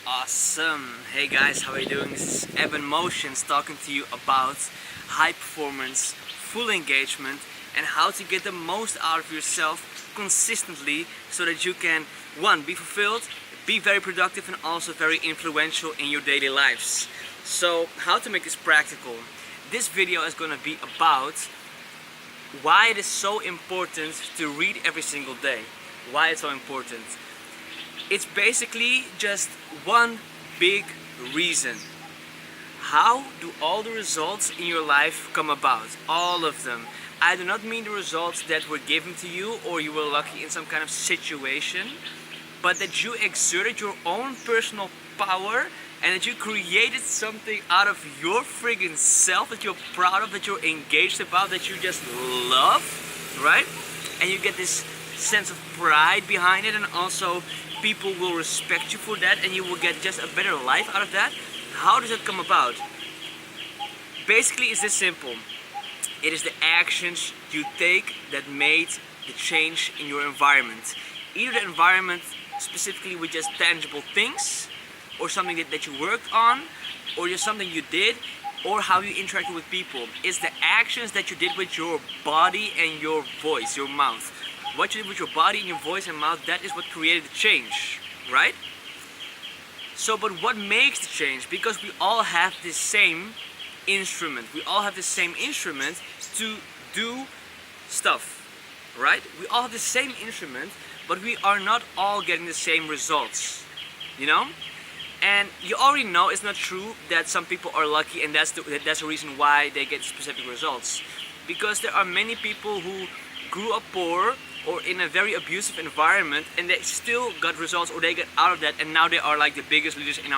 Awesome! Hey guys, how are you doing? This is Evan Motions talking to you about high performance, full engagement, and how to get the most out of yourself consistently so that you can, one, be fulfilled, be very productive, and also very influential in your daily lives. So, how to make this practical? This video is going to be about why it is so important to read every single day. Why it's so important. It's basically just one big reason. How do all the results in your life come about? All of them. I do not mean the results that were given to you or you were lucky in some kind of situation, but that you exerted your own personal power and that you created something out of your friggin' self that you're proud of, that you're engaged about, that you just love, right? And you get this sense of pride behind it, and also people will respect you for that, and you will get just a better life out of that. How does it come about? Basically, it's this simple. It is the actions you take that made the change in your environment. Either the environment specifically with just tangible things, or something that you worked on, or just something you did, or how you interacted with people. It's the actions that you did with your body and your voice, your mouth. What you did with your body and your voice and mouth, that is what created the change, right? So, but what makes the change? Because we all have the same instrument. We all have the same instrument to do stuff, right? We all have the same instrument, but we are not all getting the same results, you know? And you already know it's not true that some people are lucky and that's the reason why they get specific results. Because there are many people who grew up poor or in a very abusive environment and they still got results, or they get out of that, and now they are like the biggest leaders in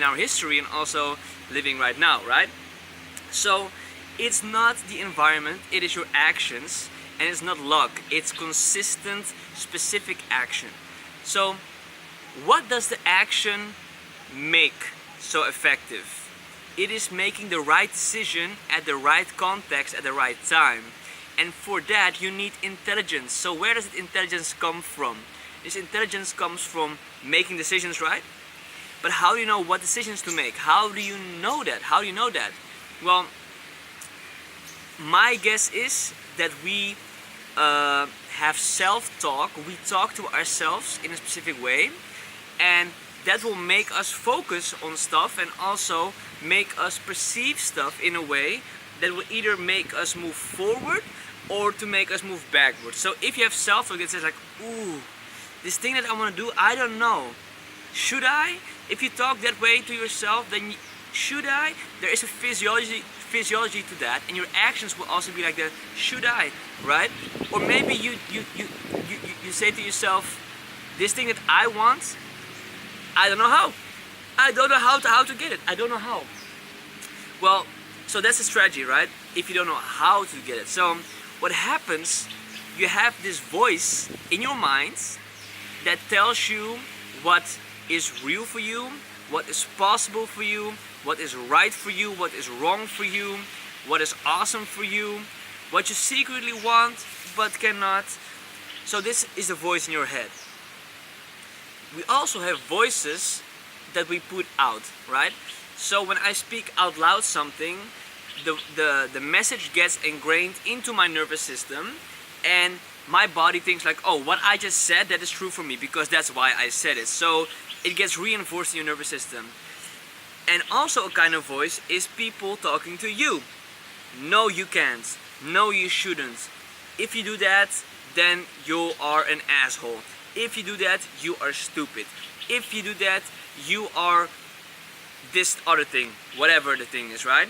our history and also living right now, right? So it's not the environment, it is your actions, and it's not luck, it's consistent, specific action. So what does the action make so effective? It is making the right decision at the right context at the right time. And for that you need intelligence. So where does the intelligence come from? This intelligence comes from making decisions, right? But how do you know what decisions to make? How do you know that? How do you know that? Well, my guess is that we have self-talk. We talk to ourselves in a specific way, and that will make us focus on stuff and also make us perceive stuff in a way that will either make us move forward or to make us move backwards. So if you have self-talk that says like, ooh, this thing that I want to do, I don't know. Should I? If you talk that way to yourself, then should I? There is a physiology to that, and your actions will also be like that. Should I? Right? Or maybe you say to yourself, this thing that I want, I don't know how. I don't know how to get it. I don't know how. Well, so that's a strategy, right? If you don't know how to get it. So what happens, you have this voice in your mind that tells you what is real for you, what is possible for you, what is right for you, what is wrong for you, what is awesome for you, what you secretly want but cannot. So this is the voice in your head. We also have voices that we put out, right? So when I speak out loud something, the message gets ingrained into my nervous system, and my body thinks like, oh, what I just said, that is true for me because that's why I said it. So it gets reinforced in your nervous system. And also a kind of voice is people talking to you. No, you can't. No, you shouldn't. If you do that, then you are an asshole. If you do that, you are stupid. If you do that, you are this other thing, whatever the thing is, right?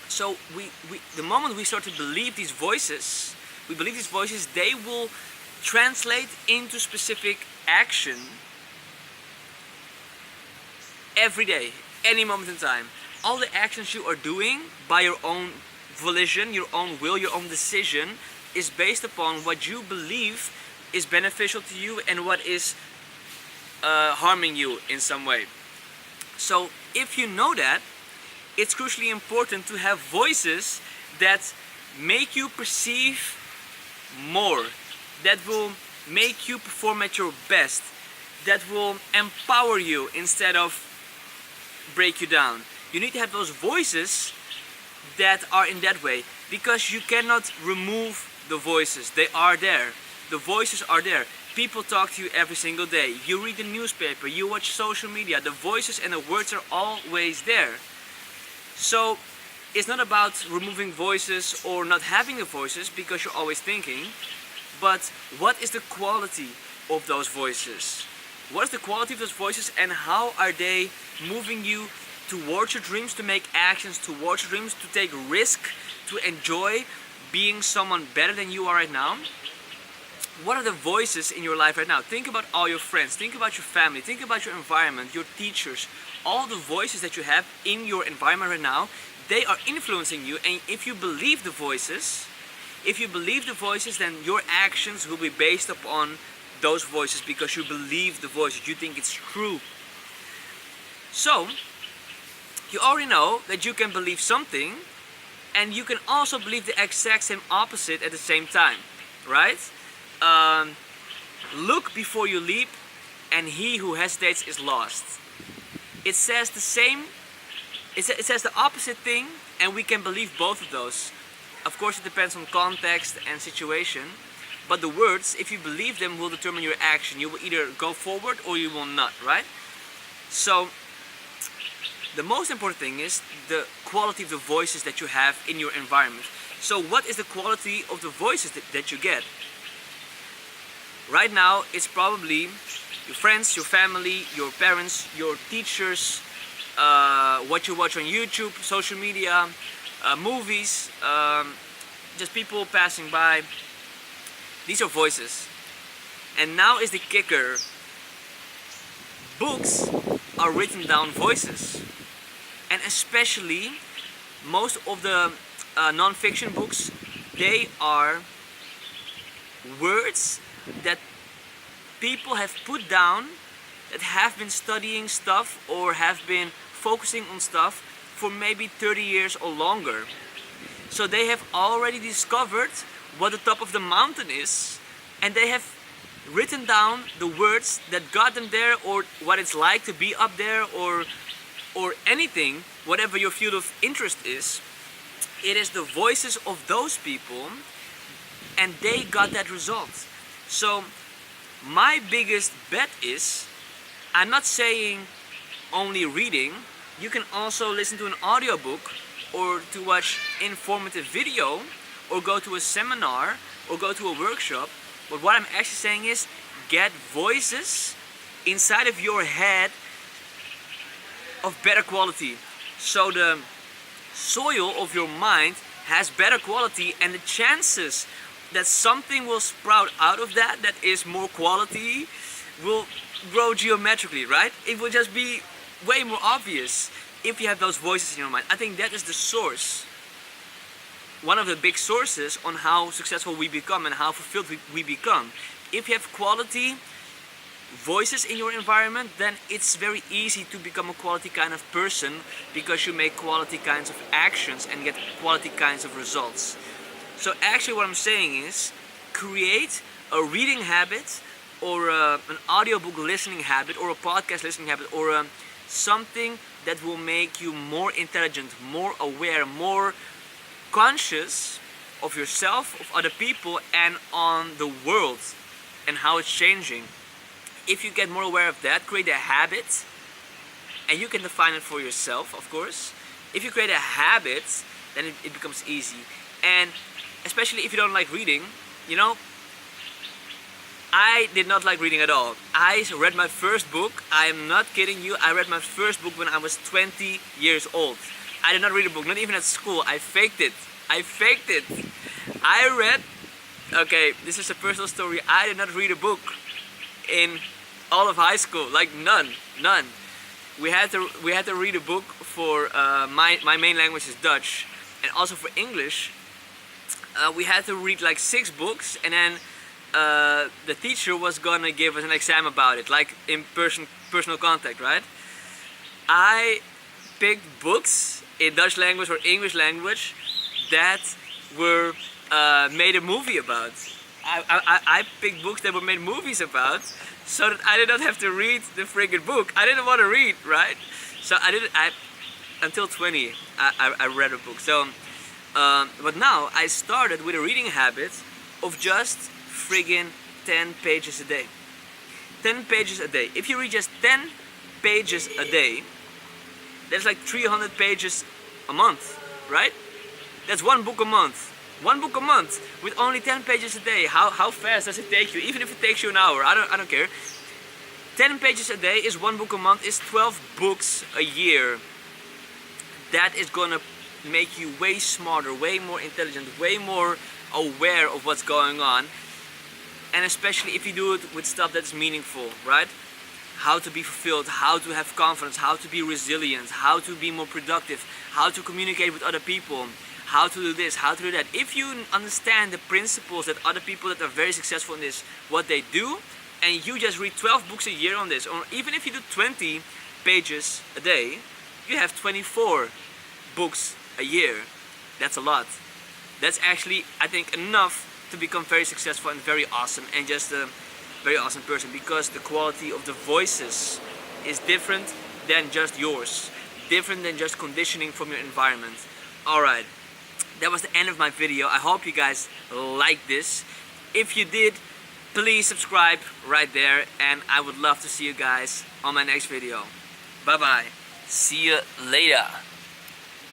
So the moment we start to believe these voices, they will translate into specific action every day, any moment in time. All the actions you are doing by your own volition, your own will, your own decision is based upon what you believe is beneficial to you and what is harming you in some way. So if you know that, it's crucially important to have voices that make you perceive more, that will make you perform at your best, that will empower you instead of break you down. You need to have those voices that are in that way, because you cannot remove the voices. They are there. The voices are there. People talk to you every single day. You read the newspaper, you watch social media. The voices and the words are always there. So it's not about removing voices or not having the voices because you're always thinking, but what is the quality of those voices? What is the quality of those voices, and how are they moving you towards your dreams, to make actions towards your dreams, to take risk, to enjoy being someone better than you are right now? What are the voices in your life right now? Think about all your friends, think about your family, think about your environment, your teachers, all the voices that you have in your environment right now. They are influencing you, and if you believe the voices, then your actions will be based upon those voices, because you believe the voices, you think it's true. So, you already know that you can believe something, and you can also believe the exact same opposite at the same time, right? Look before you leap, and he who hesitates is lost. It says the same, it says the opposite thing, and we can believe both of those. Of course, it depends on context and situation, but the words, if you believe them, will determine your action. You will either go forward or you will not, right? So, the most important thing is the quality of the voices that you have in your environment. So what is the quality of the voices that you get? Right now, it's probably your friends, your family, your parents, your teachers, what you watch on YouTube, social media, movies, just people passing by. These are voices. And now is the kicker. Books are written down voices. And especially most of the non-fiction books, they are words that people have put down, that have been studying stuff or have been focusing on stuff for maybe 30 years or longer. So they have already discovered what the top of the mountain is, and they have written down the words that got them there, or what it's like to be up there, or anything, whatever your field of interest is. It is the voices of those people, and they got that result. So my biggest bet is, I'm not saying only reading. You can also listen to an audiobook, or to watch informative video, or go to a seminar, or go to a workshop. But what I'm actually saying is, get voices inside of your head of better quality. So the soil of your mind has better quality, and the chances that something will sprout out of that is more quality will grow geometrically, right? It will just be way more obvious if you have those voices in your mind. I think that is the source, one of the big sources on how successful we become and how fulfilled we become. If you have quality voices in your environment, then it's very easy to become a quality kind of person, because you make quality kinds of actions and get quality kinds of results. So actually what I'm saying is, create a reading habit, or an audiobook listening habit, or a podcast listening habit, or something that will make you more intelligent, more aware, more conscious of yourself, of other people, and on the world and how it's changing. If you get more aware of that, create a habit, and you can define it for yourself, of course. If you create a habit, then it becomes easy. And especially if you don't like reading, you know, I did not like reading at all. I read my first book, I am not kidding you, I read my first book when I was 20 years old. I did not read a book, not even at school. I faked it. I read, okay, this is a personal story. I did not read a book in all of high school, like none. We had to read a book for my main language is Dutch, and also for English. We had to read like 6 books, and then the teacher was gonna give us an exam about it, like in personal contact, right? I picked books in Dutch language or English language that were made a movie about. I picked books that were made movies about, so that I did not have to read the friggin' book. I didn't want to read, right? So I didn't. Until 20, I read a book. So, but now I started with a reading habit of just friggin' 10 pages a day. 10 pages a day. If you read just 10 pages a day, that's like 300 pages a month, right? That's one book a month. One book a month with only 10 pages a day. How fast does it take you? Even if it takes you an hour, I don't care. 10 pages a day is one book a month, is 12 books a year. That is gonna make you way smarter, way more intelligent, way more aware of what's going on. And especially if you do it with stuff that's meaningful, right? How to be fulfilled, how to have confidence, how to be resilient, how to be more productive, how to communicate with other people, how to do this, how to do that. If you understand the principles that other people that are very successful in this, what they do, and you just read 12 books a year on this, or even if you do 20 pages a day, you have 24 books a year. That's a lot. That's actually, I think, enough to become very successful and very awesome, and just a very awesome person, because the quality of the voices is different than just yours, different than just conditioning from your environment. Alright, that was the end of my video. I hope you guys liked this. If you did, please subscribe right there, and I would love to see you guys on my next video. Bye bye. See you later.